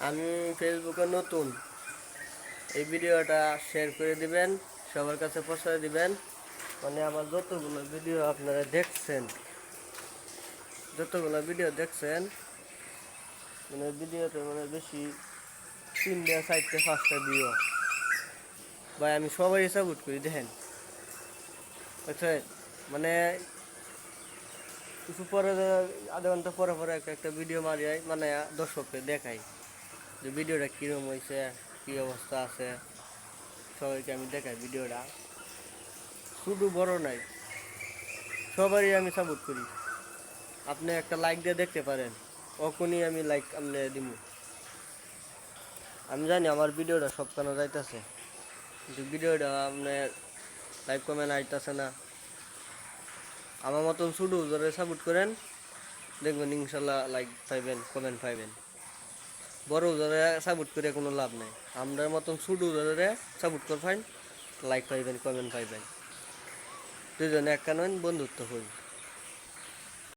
আমি ফেসবুকে নতুন, এই ভিডিওটা শেয়ার করে দিবেন, সবার কাছে পৌঁছে দিবেন। মানে আমার যতগুলো ভিডিও আপনারা দেখছেন, মানে ভিডিওতে মানে বেশি 3টা 4টা 5টা ভিউ ভাই, আমি সবাই সাপোর্ট করি দেখেন। আচ্ছা, মানে কিছু পরে আধা ঘন্টা পরে পরে একটা একটা ভিডিও মারি মানে দর্শককে দেখাই যে ভিডিওটা কীরকম হয়েছে, কী অবস্থা আছে, সবাইকে আমি দেখাই ভিডিওটা। শুধু বড় নাই, সবারই আমি সাপোর্ট করি। আপনি একটা লাইক দিয়ে দেখতে পারেন, অখনই আমি লাইক আপনি দিব। আমি জানি আমার ভিডিওটা সব কেন যাইতেছে, কিন্তু ভিডিওটা আপনার লাইক কমেন্ট আইতেছে না। আমার মতন শুধু ধরে সাপোর্ট করেন, দেখবেন ইনশাল্লাহ লাইক পাইবেন, কমেন্ট পাইবেন। বড় ধরে সাপোর্ট করে কোনো লাভ নাই। আমার মতন শুধু ধরে সাপোর্ট করবেন, লাইক পাইবেন, কমেন্ট পাইবেন। দুজনে এক কানন বন্ধুত্ব হই।